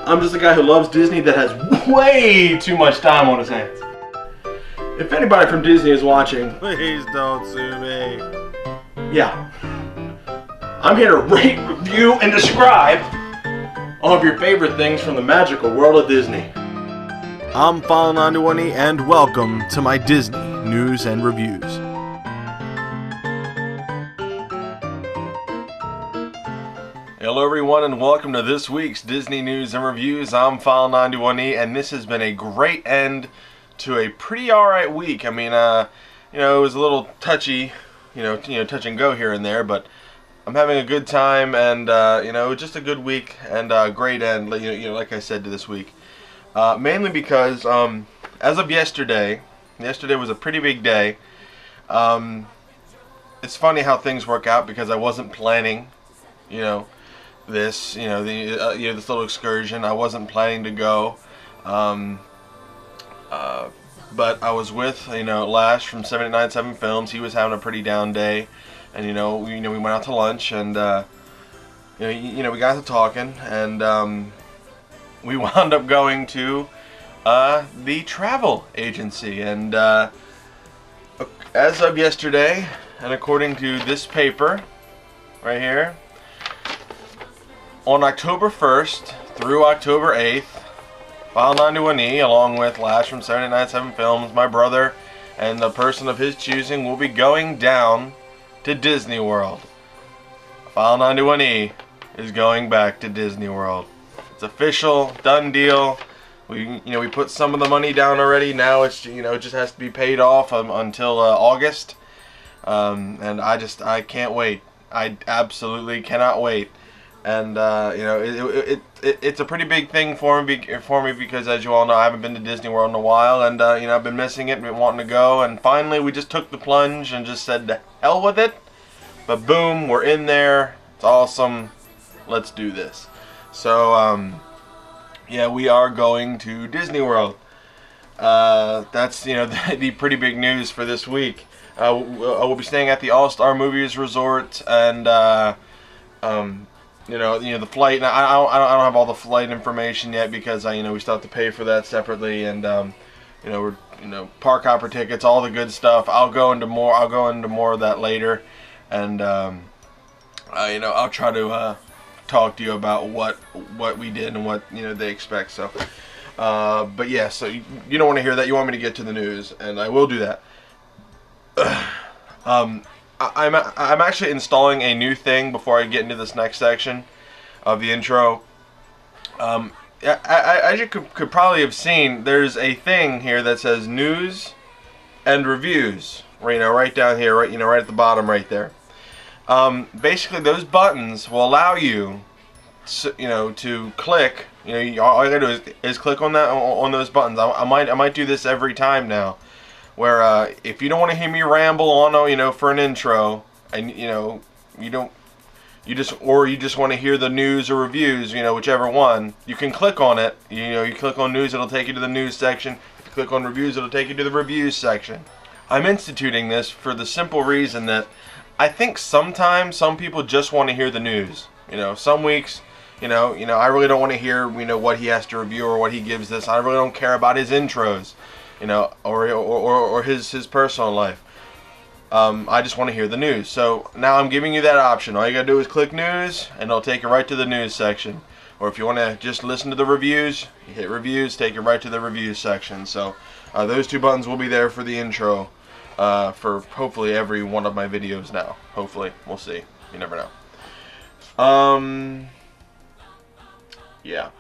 I'm just a guy who loves Disney that has way too much time on his hands. If anybody from Disney is watching, please don't sue me. Yeah. I'm here to rate, review, and describe all of your favorite things from the magical world of Disney. I'm File91e and welcome to my Disney news and reviews. Hello everyone and welcome to this week's Disney news and reviews. I'm File91e and this has been a great end to a pretty alright week. I mean, it was a little touchy, touch and go here and there, but I'm having a good time and, just a good week and a great end, like I said, to this week. Mainly because, as of yesterday was a pretty big day. It's funny how things work out because I wasn't planning, this, this little excursion. I wasn't planning to go, but I was with, Lash from 7 Films. He was having a pretty down day, and we went out to lunch, and we got to talking, and we wound up going to the travel agency, and as of yesterday, and according to this paper right here, on October 1st through October 8th, File91e, along with Lash from 7 Films, my brother, and the person of his choosing, will be going down to Disney World. File91e is going back to Disney World. It's official, done deal. We put some of the money down already. Now it's it just has to be paid off until August, and I can't wait. I absolutely cannot wait. And it's a pretty big thing for me because, as you all know, I haven't been to Disney World in a while, and I've been missing it and been wanting to go. And finally, we just took the plunge and just said, "To hell with it!" But boom, we're in there. It's awesome. Let's do this. So yeah, we are going to Disney World. That's the pretty big news for this week. We'll be staying at the All-Star Movies Resort, and the flight. And I don't have all the flight information yet because we still have to pay for that separately, and we're park hopper tickets, all the good stuff. I'll go into more of that later, and I'll try to talk to you about what we did and what they expect. So but yeah, so you don't want to hear that. You want me to get to the news, and I will do that. I'm actually installing a new thing before I get into this next section of the intro. As you could probably have seen, there's a thing here that says news and reviews. Right down here, right at the bottom, right there. Basically, those buttons will allow you, to click. All you gotta do is click on those buttons. I might do this every time now. Where if you don't want to hear me ramble on, for an intro, and you just want to hear the news or reviews, whichever one, you can click on it. You click on news, it'll take you to the news section. If you click on reviews, it'll take you to the reviews section. I'm instituting this for the simple reason that I think sometimes some people just want to hear the news. Some weeks, I really don't want to hear, what he has to review or what he gives this. I really don't care about his intros. Or his personal life. I just want to hear the news. So now I'm giving you that option. All you gotta do is click news, and it'll take you right to the news section. Or if you want to just listen to the reviews, you hit reviews, take you right to the reviews section. So those two buttons will be there for the intro for hopefully every one of my videos now. Hopefully, we'll see. You never know. Yeah.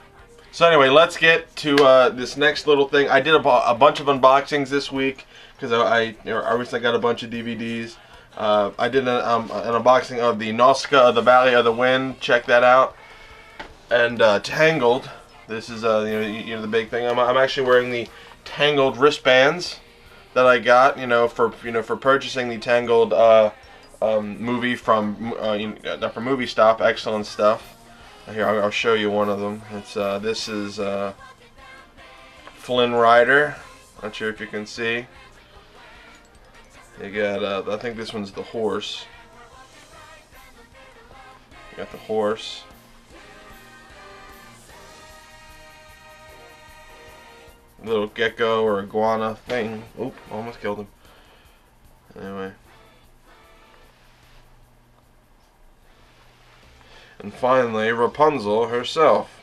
So anyway, let's get to this next little thing. I did a bunch of unboxings this week because I recently got a bunch of DVDs. I did an unboxing of the Nausicaa of the Valley of the Wind. Check that out. And Tangled. This is the big thing. I'm actually wearing the Tangled wristbands that I got for purchasing the Tangled movie from Movie Stop. Excellent stuff. Here, I'll show you one of them. It's this is Flynn Rider. Not sure if you can see. You got I think this one's the horse. You got the horse. little gecko or iguana thing. Oop, almost killed him. Anyway. And finally, Rapunzel herself.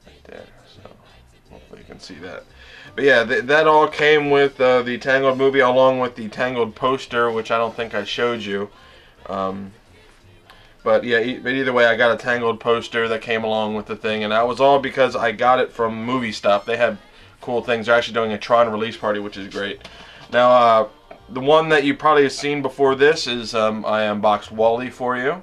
Right there, so hopefully you can see that. But yeah, that all came with the Tangled movie, along with the Tangled poster, which I don't think I showed you. But yeah, but either way, I got a Tangled poster that came along with the thing, and that was all because I got it from Movie Stop. They had cool things. They're actually doing a Tron release party, which is great. Now, the one that you probably have seen before this is I unboxed Wall-E for you.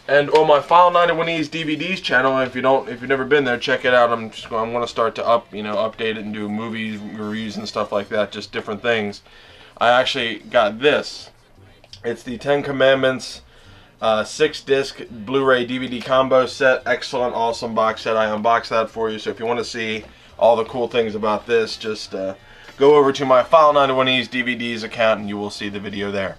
And on my File91e's DVDs channel, if you've never been there, check it out. I'm going to start to update it and do movie reviews and stuff like that, just different things. I actually got this. It's the 10 Commandments 6-disc Blu-ray DVD combo set. Excellent, awesome box set. I unboxed that for you. So if you want to see all the cool things about this, just go over to my File91e's DVDs account and you will see the video there.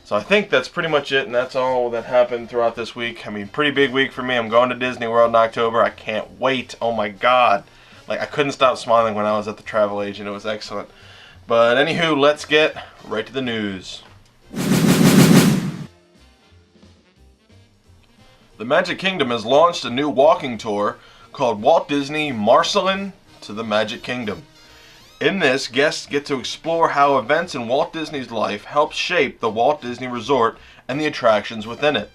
So I think that's pretty much it, and that's all that happened throughout this week. I mean, pretty big week for me. I'm going to Disney World in October. I can't wait. Oh my God. Like, I couldn't stop smiling when I was at the travel agent. It was excellent. But anywho, let's get right to the news. The Magic Kingdom has launched a new walking tour called Walt Disney Marcelin to the Magic Kingdom. In this, guests get to explore how events in Walt Disney's life help shape the Walt Disney Resort and the attractions within it.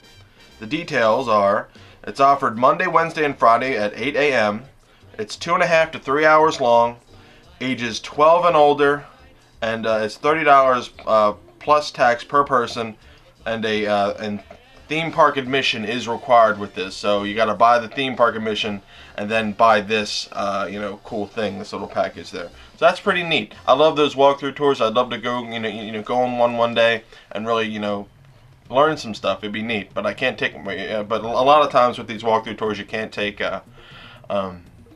The details are, it's offered Monday, Wednesday, and Friday at 8 a.m. It's 2.5 to 3 hours long, ages 12 and older, and it's $30 plus tax per person, and theme park admission is required with this. So you got to buy the theme park admission and then buy this, cool thing, this little package there. So that's pretty neat. I love those walkthrough tours. I'd love to go, go on one day and really, learn some stuff. It'd be neat. But I can't take. But a lot of times with these walkthrough tours, you can't take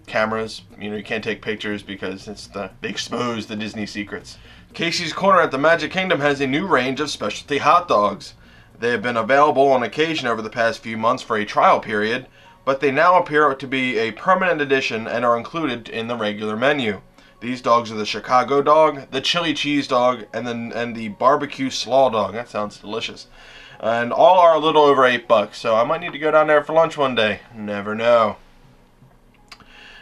cameras. You can't take pictures because they expose the Disney secrets. Casey's Corner at the Magic Kingdom has a new range of specialty hot dogs. They have been available on occasion over the past few months for a trial period, but they now appear to be a permanent addition and are included in the regular menu. These dogs are the Chicago dog, the chili cheese dog, and the barbecue slaw dog. That sounds delicious. And all are a little over $8, so I might need to go down there for lunch one day. Never know.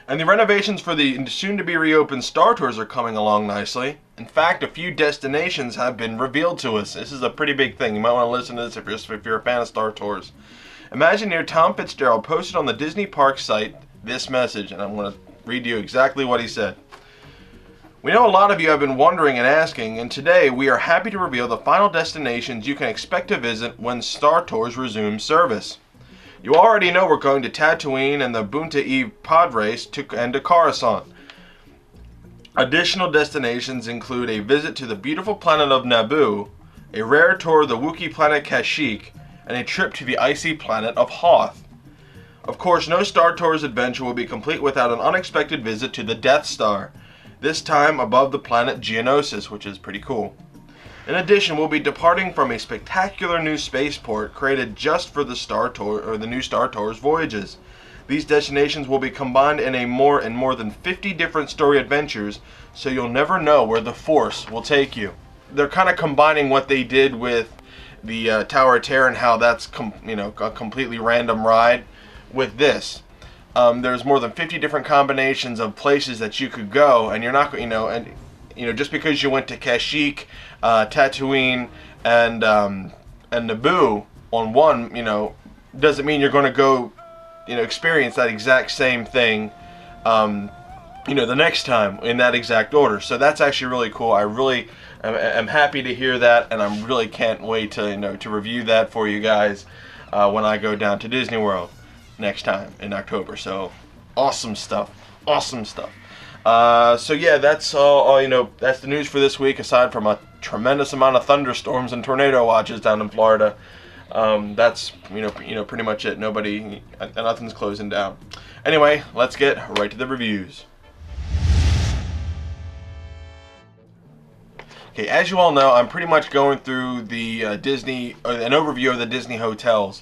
And the renovations for the soon-to-be reopened Star Tours are coming along nicely. In fact, a few destinations have been revealed to us. This is a pretty big thing. You might want to listen to this if you're a fan of Star Tours. Imagineer Tom Fitzgerald posted on the Disney Parks site this message, and I'm going to read you exactly what he said. We know a lot of you have been wondering and asking, and today we are happy to reveal the final destinations you can expect to visit when Star Tours resumes service. You already know we're going to Tatooine and the Bunta Eve pod race and to Coruscant. Additional destinations include a visit to the beautiful planet of Naboo, a rare tour of the Wookiee planet Kashyyyk, and a trip to the icy planet of Hoth. Of course, no Star Tours adventure will be complete without an unexpected visit to the Death Star, this time above the planet Geonosis, which is pretty cool. In addition, we'll be departing from a spectacular new spaceport created just for the new Star Tours voyages. These destinations will be combined in more than 50 different story adventures, so you'll never know where the Force will take you. They're kind of combining what they did with the Tower of Terror and how that's a completely random ride with this. There's more than 50 different combinations of places that you could go, and you're not, just because you went to Kashyyyk, Tatooine, and Naboo on one, doesn't mean you're going to go, experience that exact same thing, the next time in that exact order. So that's actually really cool. I really am happy to hear that, and I really can't wait to, to review that for you guys when I go down to Disney World next time in October. So awesome stuff. So yeah, that's all, that's the news for this week, aside from a tremendous amount of thunderstorms and tornado watches down in Florida. That's pretty much it. Nothing's closing down. Anyway, let's get right to the reviews. Okay, as you all know, I'm pretty much going through the an overview of the Disney hotels,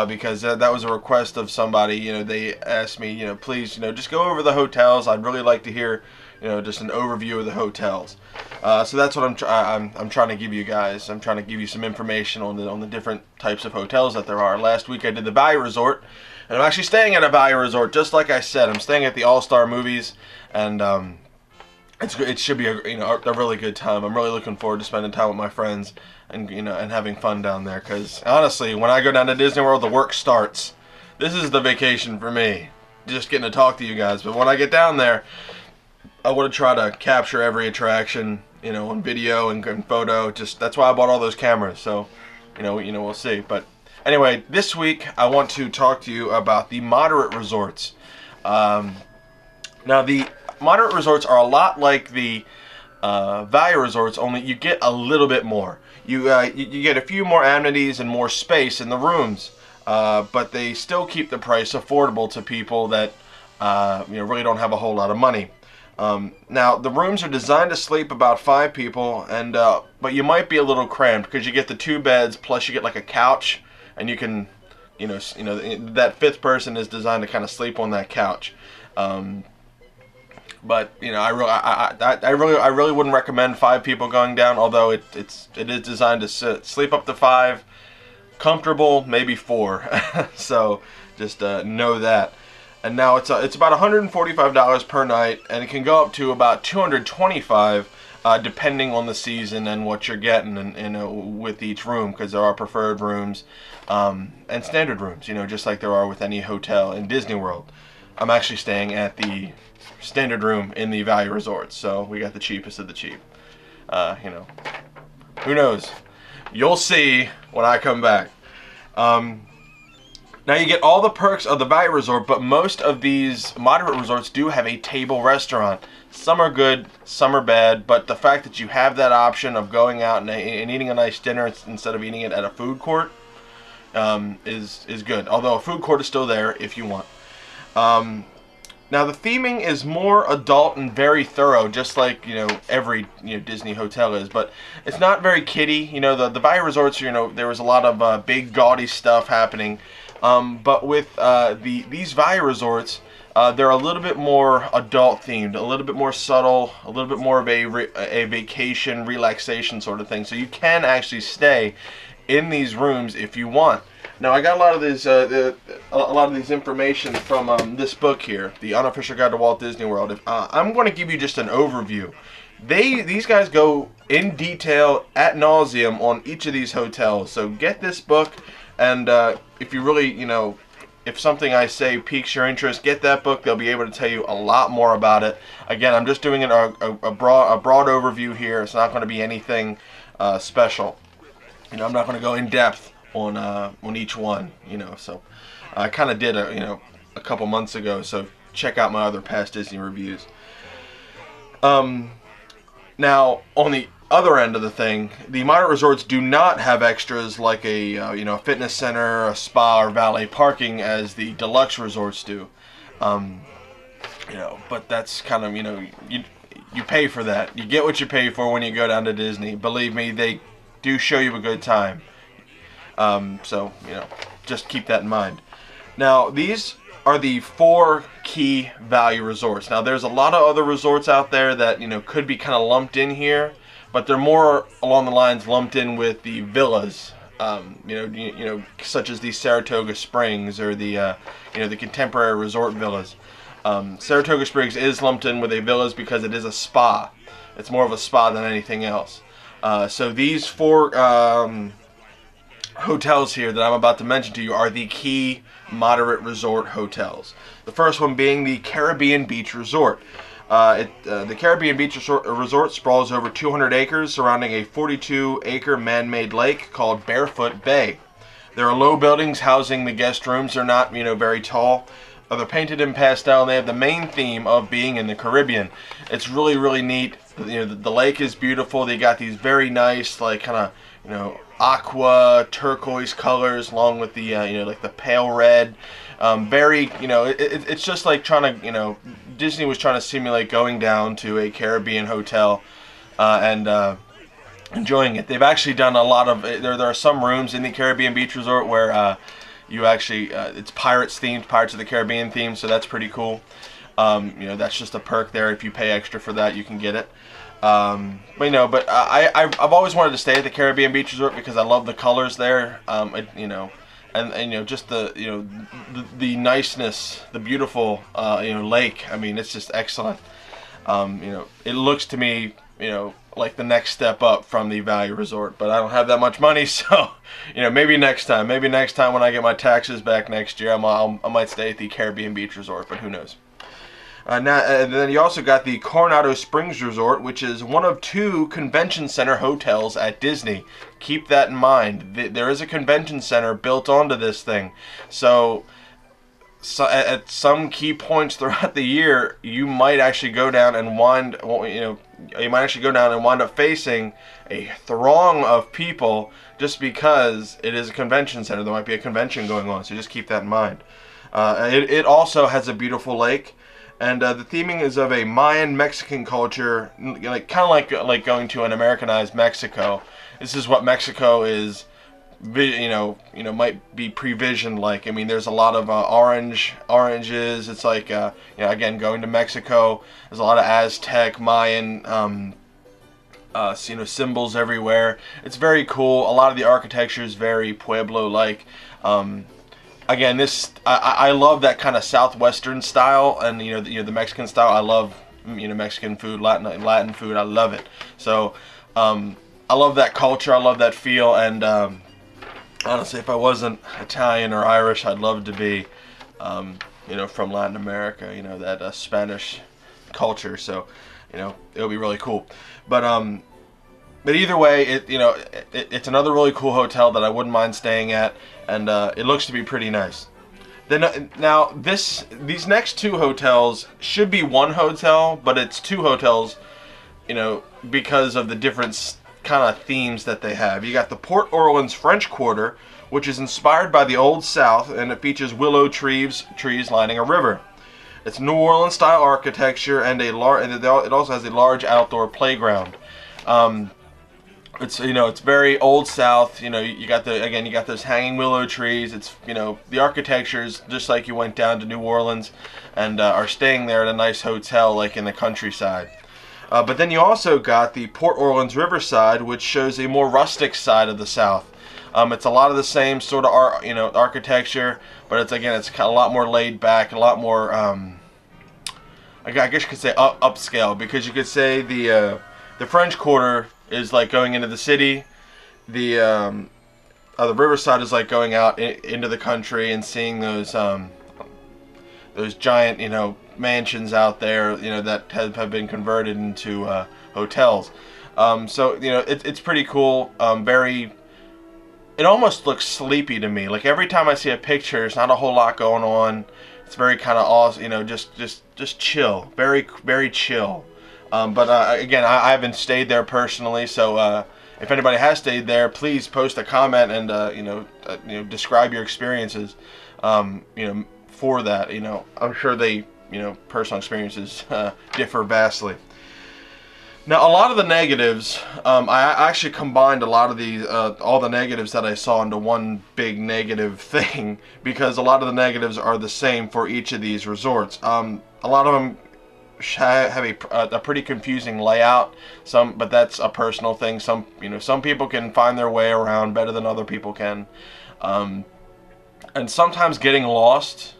because that was a request of somebody. You know, they asked me, you know, please, you know, just go over the hotels. I'd really like to hear, you know, just an overview of the hotels. So that's what I'm trying to give you guys. I'm trying to give you some information on the different types of hotels that there are. Last week I did the Value Resort, and I'm actually staying at a Value Resort, just like I said. I'm staying at the All-Star Movies, and it should be a really good time. I'm really looking forward to spending time with my friends and and having fun down there. Because honestly, when I go down to Disney World, the work starts. This is the vacation for me, just getting to talk to you guys. But when I get down there, I want to try to capture every attraction, you know, on video and photo. Just that's why I bought all those cameras. So, we'll see. But anyway, this week I want to talk to you about the moderate resorts. Now the moderate resorts are a lot like the value resorts, only you get a little bit more. You get a few more amenities and more space in the rooms, but they still keep the price affordable to people that really don't have a whole lot of money. Now the rooms are designed to sleep about 5 people, and but you might be a little cramped because you get the 2 beds plus you get like a couch, and you can that 5th person is designed to kind of sleep on that couch. But I really wouldn't recommend 5 people going down. Although it is designed to sleep up to 5, comfortable maybe 4. So just know that. And now it's about $145 per night, and it can go up to about $225 depending on the season and what you're getting and with each room, because there are preferred rooms and standard rooms. Just like there are with any hotel in Disney World. I'm actually staying at the standard room in the Value Resort, so we got the cheapest of the cheap. Who knows? You'll see when I come back. Now you get all the perks of the Value Resort, but most of these moderate resorts do have a table restaurant. Some are good, some are bad, but the fact that you have that option of going out and eating a nice dinner instead of eating it at a food court is good. Although a food court is still there if you want. Now the theming is more adult and very thorough, just like every Disney hotel is, but it's not very kiddie. The Value Resorts, there was a lot of big gaudy stuff happening, but with these Value Resorts, they're a little bit more adult themed, a little bit more subtle, a little bit more of a vacation relaxation sort of thing. So you can actually stay in these rooms if you want. Now I got a lot of these information from this book here, The Unofficial Guide to Walt Disney World. I'm going to give you just an overview. These guys go in detail ad nauseum on each of these hotels. So get this book, and if you really if something I say piques your interest, get that book. They'll be able to tell you a lot more about it. Again, I'm just doing a broad overview here. It's not going to be anything special. I'm not going to go in depth on each one, so I kind of did a couple months ago, so check out my other past Disney reviews. Now on the other end of the thing, the moderate resorts do not have extras like a fitness center, a spa, or valet parking as the deluxe resorts do. But that's kind of you pay for that. You get what you pay for when you go down to Disney. Believe me, they do show you a good time. So just keep that in mind. Now these are the 4 key value resorts. Now there's a lot of other resorts out there that could be kind of lumped in here, but they're more along the lines lumped in with the villas. Such as the Saratoga Springs or the the contemporary resort villas. Saratoga Springs is lumped in with a villas because it is a spa. It's more of a spa than anything else. So these 4 hotels here that I'm about to mention to you are the key moderate resort hotels. The first one being the Caribbean Beach Resort. The Caribbean Beach Resort sprawls over 200 acres surrounding a 42-acre man-made lake called Barefoot Bay. There are low buildings housing the guest rooms. They're not very tall. They're painted in pastel, and they have the main theme of being in the Caribbean. It's really, really neat. The lake is beautiful. They got these very nice, like kind of aqua turquoise colors, along with the like the pale red. It's just like trying to Disney was trying to simulate going down to a Caribbean hotel, and enjoying it. They've actually done a lot of, there are some rooms in the Caribbean Beach Resort where you actually, it's Pirates themed, Pirates of the Caribbean themed, so that's pretty cool. You know, that's just a perk there. If you pay extra for that, you can get it. But you know, but I've always wanted to stay at the Caribbean Beach Resort because I love the colors there. You know, and you know, just the, you know, the niceness, the beautiful you know, lake. I mean, it's just excellent. You know, it looks to me, you know, like the next step up from the Value Resort, but I don't have that much money, so you know, maybe next time when I get my taxes back next year, I might stay at the Caribbean Beach Resort, but who knows. Now, and then you also got the Coronado Springs Resort, which is one of 2 convention center hotels at Disney. Keep that in mind. There is a convention center built onto this thing. So at some key points throughout the year, you might actually go down and wind up facing a throng of people just because it is a convention center. There might be a convention going on, so just keep that in mind. It also has a beautiful lake. And the theming is of a Mayan Mexican culture, like kind of like going to an Americanized Mexico. This is what Mexico is, you know, might be pre-visioned like. I mean, there's a lot of oranges. It's like, you know, again, going to Mexico. There's a lot of Aztec, Mayan, you know, symbols everywhere. It's very cool. A lot of the architecture is very Pueblo-like. Again, I love that kind of southwestern style, and you know the Mexican style. I love, you know, Mexican food, Latin food. I love it. So I love that culture. I love that feel. And honestly, if I wasn't Italian or Irish, I'd love to be, you know, from Latin America. You know, that Spanish culture. So you know, it would be really cool. But either way, it's another really cool hotel that I wouldn't mind staying at, and it looks to be pretty nice. Then now these next 2 hotels should be one hotel, but it's 2 hotels, you know, because of the different kind of themes that they have. You got the Port Orlaeans French Quarter, which is inspired by the Old South, and it features willow trees lining a river. It's New Orleans style architecture, and it also has a large outdoor playground. It's, you know, it's very Old South. You know, you got those hanging willow trees. It's, you know, the architecture is just like you went down to New Orleans and are staying there at a nice hotel like in the countryside. But then you also got the Port Orleans Riverside, which shows a more rustic side of the South. It's a lot of the same sort of architecture, but it's kind of a lot more laid back, a lot more I guess you could say upscale, because you could say the French Quarter is like going into the city. The Riverside is like going out into the country and seeing those giant, you know, mansions out there, you know, that have been converted into hotels. So you know, it's pretty cool. It almost looks sleepy to me. Like every time I see a picture, there's not a whole lot going on. It's very kind of awesome, you know, just chill, very very chill. But again, I haven't stayed there personally, so if anybody has stayed there, please post a comment and you know, describe your experiences. You know, for that, you know, I'm sure personal experiences differ vastly. Now, a lot of the negatives, I actually combined a lot of these, all the negatives that I saw into one big negative thing, because a lot of the negatives are the same for each of these resorts. A lot of them have a pretty confusing layout, but that's a personal thing. Some people can find their way around better than other people can, and sometimes getting lost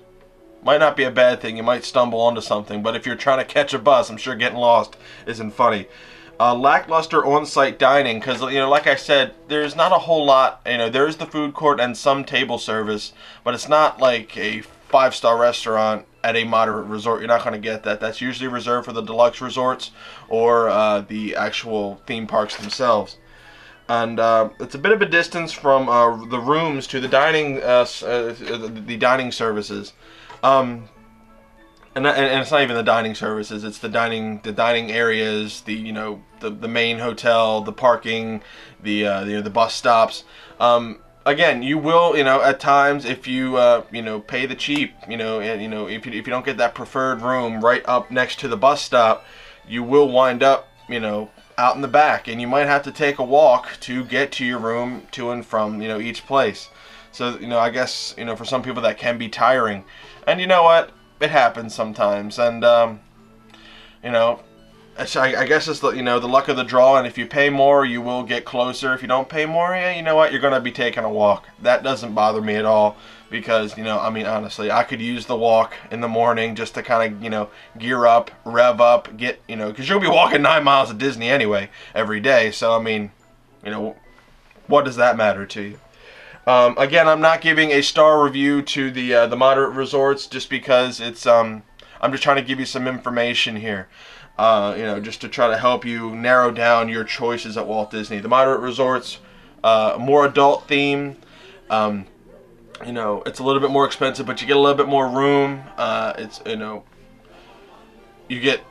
might not be a bad thing. You might stumble onto something, but if you're trying to catch a bus, I'm sure getting lost isn't funny. Lackluster on-site dining, because like I said, there's not a whole lot. There's the food court and some table service, but it's not like a 5-star restaurant at a moderate resort. You're not going to get that. That's usually reserved for the deluxe resorts or the actual theme parks themselves. And it's a bit of a distance from the rooms to the dining services. And it's not even the dining services. It's the dining areas, the main hotel, the parking, the bus stops. Again, you will, at times, if you pay the cheap, if you don't get that preferred room right up next to the bus stop, you will wind up, out in the back, and you might have to take a walk to get to your room to and from, you know, each place. So, you know, I guess, you know, for some people that can be tiring. And you know what? It happens sometimes. And, you know, I guess it's, you know, the luck of the draw. And if you pay more, you will get closer. If you don't pay more, yeah, you know what? You're going to be taking a walk. That doesn't bother me at all. Because, you know, I mean, honestly, I could use the walk in the morning just to kind of, you know, gear up, rev up, get, you know, because you'll be walking 9 miles at Disney anyway every day. So, I mean, you know, what does that matter to you? Again, I'm not giving a star review to the moderate resorts just because it's I'm just trying to give you some information here, you know, just to try to help you narrow down your choices at Walt Disney. The moderate resorts, more adult theme, you know, it's a little bit more expensive, but you get a little bit more room. It's, you know, you get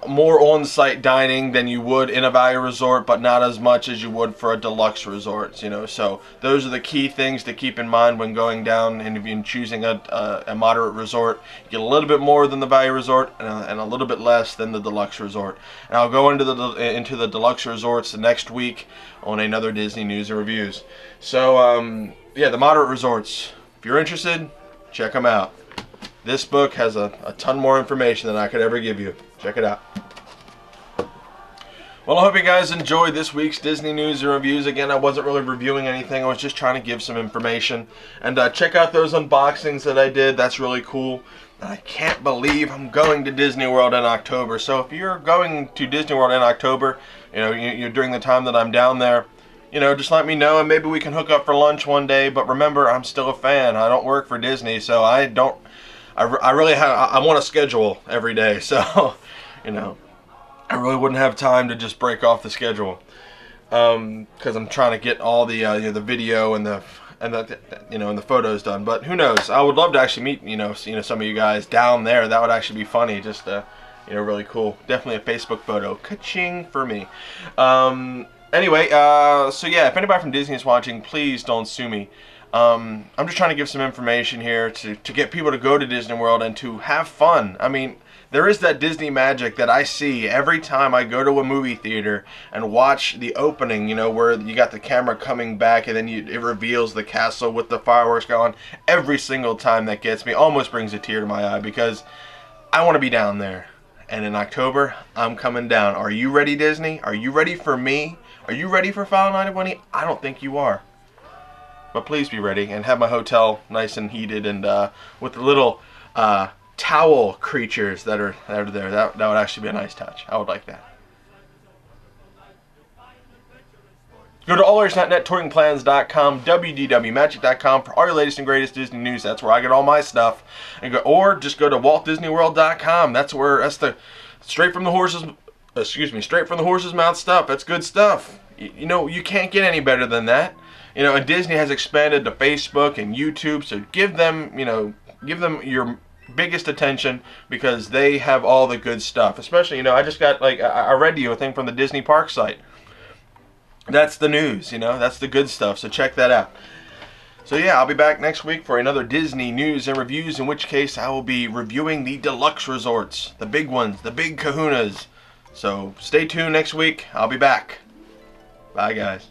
more on-site dining than you would in a value resort, but not as much as you would for a deluxe resort, you know. So those are the key things to keep in mind when going down and if you're choosing a moderate resort. You get a little bit more than the value resort and a little bit less than the deluxe resort. And I'll go into the deluxe resorts the next week on another Disney News and Reviews. So yeah, the moderate resorts, if you're interested, check them out. This book has a ton more information than I could ever give you. Check it out. Well, I hope you guys enjoyed this week's Disney News and Reviews. Again, I wasn't really reviewing anything. I was just trying to give some information. And check out those unboxings that I did. That's really cool. I can't believe I'm going to Disney World in October. So if you're going to Disney World in October, you know, you're during the time that I'm down there, you know, just let me know and maybe we can hook up for lunch one day. But remember, I'm still a fan. I don't work for Disney, so I want a schedule every day. So, you know, I really wouldn't have time to just break off the schedule because I'm trying to get all the you know, the video and the you know, and the photos done. But who knows? I would love to actually meet you know some of you guys down there. That would actually be funny. Just you know, really cool. Definitely a Facebook photo. Ka-ching for me. Anyway, so yeah, if anybody from Disney is watching, please don't sue me. I'm just trying to give some information here to get people to go to Disney World and to have fun. I mean, there is that Disney magic that I see every time I go to a movie theater and watch the opening, you know, where you got the camera coming back and then it reveals the castle with the fireworks going. Every single time that gets me, almost brings a tear to my eye because I want to be down there. And in October, I'm coming down. Are you ready, Disney? Are you ready for me? Are you ready for File91e? I don't think you are. But please be ready and have my hotel nice and heated and with the little towel creatures that are there. That would actually be a nice touch. I would like that. Go to allarears.net, touringplans.com, wdwmagic.com for all your latest and greatest Disney news. That's where I get all my stuff. And or just go to waltdisneyworld.com. That's the straight from the horse's mouth stuff. That's good stuff. You know, you can't get any better than that. You know, and Disney has expanded to Facebook and YouTube, so give them your biggest attention because they have all the good stuff. Especially, you know, I just got, like, I read you a thing from the Disney Park site. That's the news, you know, that's the good stuff, so check that out. So yeah, I'll be back next week for another Disney News and Reviews, in which case I will be reviewing the deluxe resorts, the big ones, the big kahunas. So stay tuned next week. I'll be back. Bye, guys.